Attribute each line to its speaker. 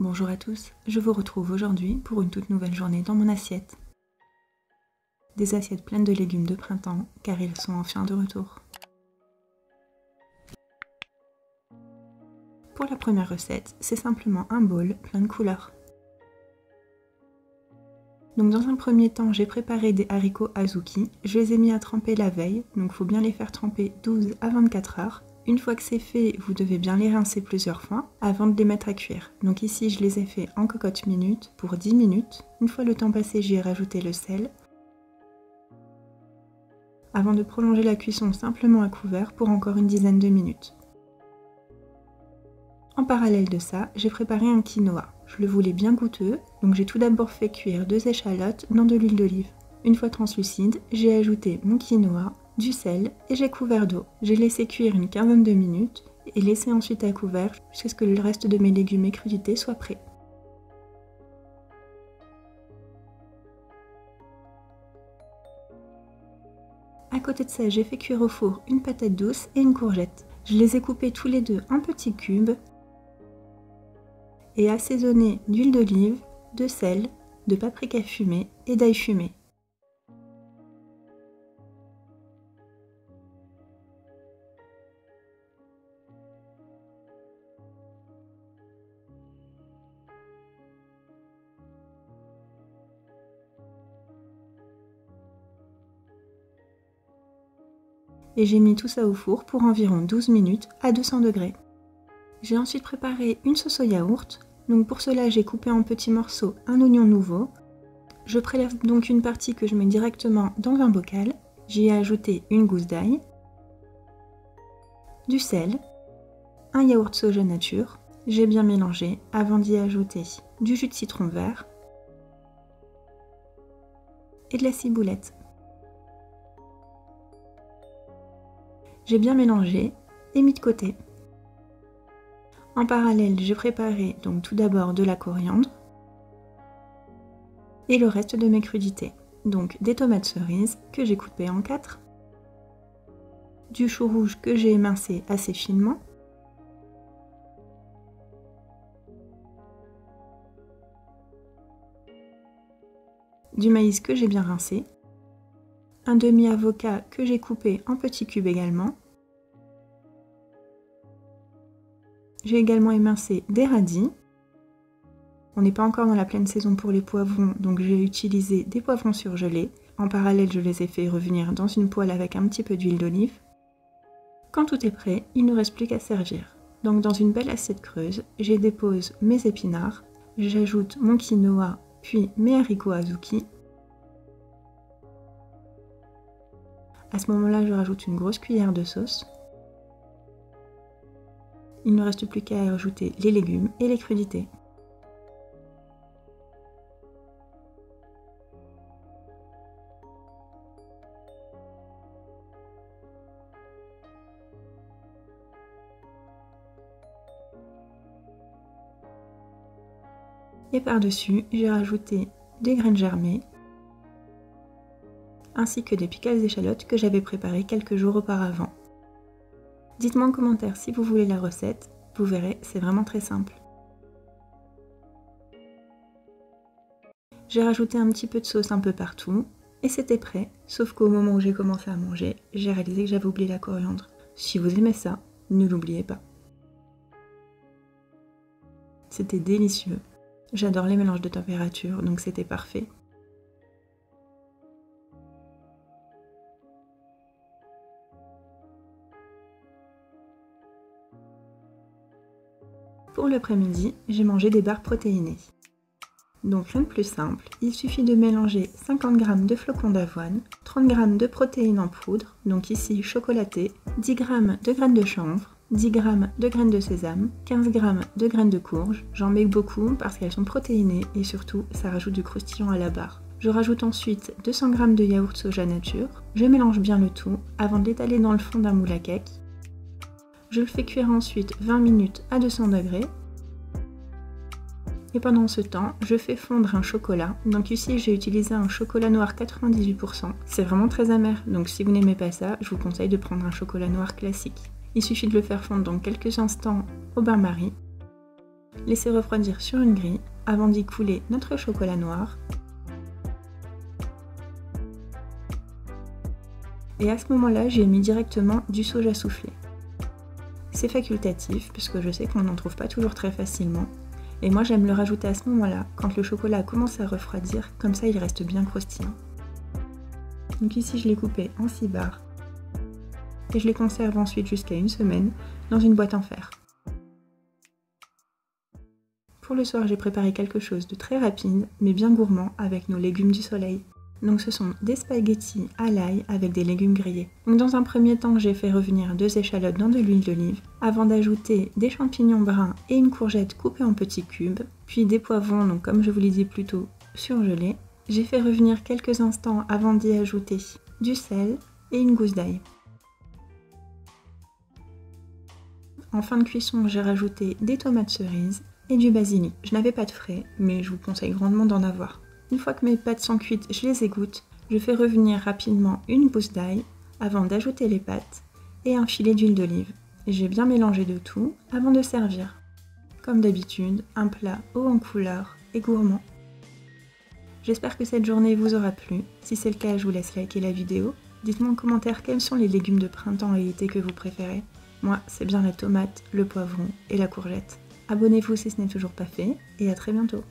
Speaker 1: Bonjour à tous, je vous retrouve aujourd'hui pour une toute nouvelle journée dans mon assiette. Des assiettes pleines de légumes de printemps car ils sont enfin de retour. Pour la première recette, c'est simplement un bol plein de couleurs. Donc dans un premier temps, j'ai préparé des haricots azuki. Je les ai mis à tremper la veille, donc il faut bien les faire tremper 12 à 24 heures. Une fois que c'est fait, vous devez bien les rincer plusieurs fois avant de les mettre à cuire. Donc ici, je les ai fait en cocotte minute pour 10 minutes. Une fois le temps passé, j'y ai rajouté le sel. Avant de prolonger la cuisson simplement à couvert pour encore une dizaine de minutes. En parallèle de ça, j'ai préparé un quinoa. Je le voulais bien goûteux, donc j'ai tout d'abord fait cuire 2 échalotes dans de l'huile d'olive. Une fois translucide, j'ai ajouté mon quinoa, du sel et j'ai couvert d'eau. J'ai laissé cuire une quinzaine de minutes et laissé ensuite à couvert jusqu'à ce que le reste de mes légumes et crudités soit prêt. À côté de ça, j'ai fait cuire au four une patate douce et une courgette. Je les ai coupés tous les deux en petits cubes et assaisonnés d'huile d'olive, de sel, de paprika fumé et d'ail fumé. Et j'ai mis tout ça au four pour environ 12 minutes à 200 degrés. J'ai ensuite préparé une sauce au yaourt. Donc pour cela, j'ai coupé en petits morceaux un oignon nouveau. Je prélève donc une partie que je mets directement dans un bocal. J'y ai ajouté une gousse d'ail, du sel, un yaourt soja nature. J'ai bien mélangé avant d'y ajouter du jus de citron vert et de la ciboulette. J'ai bien mélangé et mis de côté. En parallèle, j'ai préparé donc tout d'abord de la coriandre et le reste de mes crudités. Donc des tomates cerises que j'ai coupées en 4, du chou rouge que j'ai émincé assez finement, du maïs que j'ai bien rincé, un demi-avocat que j'ai coupé en petits cubes également. J'ai également émincé des radis. On n'est pas encore dans la pleine saison pour les poivrons, donc j'ai utilisé des poivrons surgelés. En parallèle, je les ai fait revenir dans une poêle avec un petit peu d'huile d'olive. Quand tout est prêt, il ne reste plus qu'à servir. Donc dans une belle assiette creuse, j'y dépose mes épinards, j'ajoute mon quinoa, puis mes haricots azuki. À ce moment-là, je rajoute une grosse cuillère de sauce. Il ne reste plus qu'à ajouter les légumes et les crudités. Et par-dessus, j'ai rajouté des graines germées, ainsi que des pickles d'échalotes que j'avais préparées quelques jours auparavant. Dites-moi en commentaire si vous voulez la recette, vous verrez, c'est vraiment très simple. J'ai rajouté un petit peu de sauce un peu partout, et c'était prêt, sauf qu'au moment où j'ai commencé à manger, j'ai réalisé que j'avais oublié la coriandre. Si vous aimez ça, ne l'oubliez pas. C'était délicieux. J'adore les mélanges de température, donc c'était parfait. Pour l'après-midi, j'ai mangé des barres protéinées. Donc rien de plus simple, il suffit de mélanger 50 g de flocons d'avoine, 30 g de protéines en poudre, donc ici chocolaté, 10 g de graines de chanvre, 10 g de graines de sésame, 15 g de graines de courge. J'en mets beaucoup parce qu'elles sont protéinées et surtout ça rajoute du croustillant à la barre. Je rajoute ensuite 200 g de yaourt soja nature. Je mélange bien le tout avant de l'étaler dans le fond d'un moule à cake. Je le fais cuire ensuite 20 minutes à 200 degrés. Et pendant ce temps, je fais fondre un chocolat. Donc ici, j'ai utilisé un chocolat noir 98%. C'est vraiment très amer, donc si vous n'aimez pas ça, je vous conseille de prendre un chocolat noir classique. Il suffit de le faire fondre dans quelques instants au bain-marie. Laissez refroidir sur une grille avant d'y couler notre chocolat noir. Et à ce moment-là, j'ai mis directement du soja soufflé. C'est facultatif, puisque je sais qu'on n'en trouve pas toujours très facilement. Et moi, j'aime le rajouter à ce moment-là, quand le chocolat commence à refroidir, comme ça il reste bien croustillant. Donc ici, je l'ai coupé en 6 barres. Et je les conserve ensuite jusqu'à une semaine dans une boîte en fer. Pour le soir, j'ai préparé quelque chose de très rapide, mais bien gourmand, avec nos légumes du soleil. Donc ce sont des spaghettis à l'ail avec des légumes grillés. Donc dans un premier temps, j'ai fait revenir 2 échalotes dans de l'huile d'olive, avant d'ajouter des champignons bruns et une courgette coupée en petits cubes, puis des poivrons, donc comme je vous l'ai dit plus tôt, surgelés. J'ai fait revenir quelques instants avant d'y ajouter du sel et une gousse d'ail. En fin de cuisson, j'ai rajouté des tomates cerises et du basilic. Je n'avais pas de frais, mais je vous conseille grandement d'en avoir. Une fois que mes pâtes sont cuites, je les égoutte. Je fais revenir rapidement une gousse d'ail avant d'ajouter les pâtes et un filet d'huile d'olive. J'ai bien mélangé de tout avant de servir. Comme d'habitude, un plat haut en couleur et gourmand. J'espère que cette journée vous aura plu. Si c'est le cas, je vous laisse liker la vidéo. Dites-moi en commentaire quels sont les légumes de printemps et été que vous préférez. Moi, c'est bien la tomate, le poivron et la courgette. Abonnez-vous si ce n'est toujours pas fait et à très bientôt.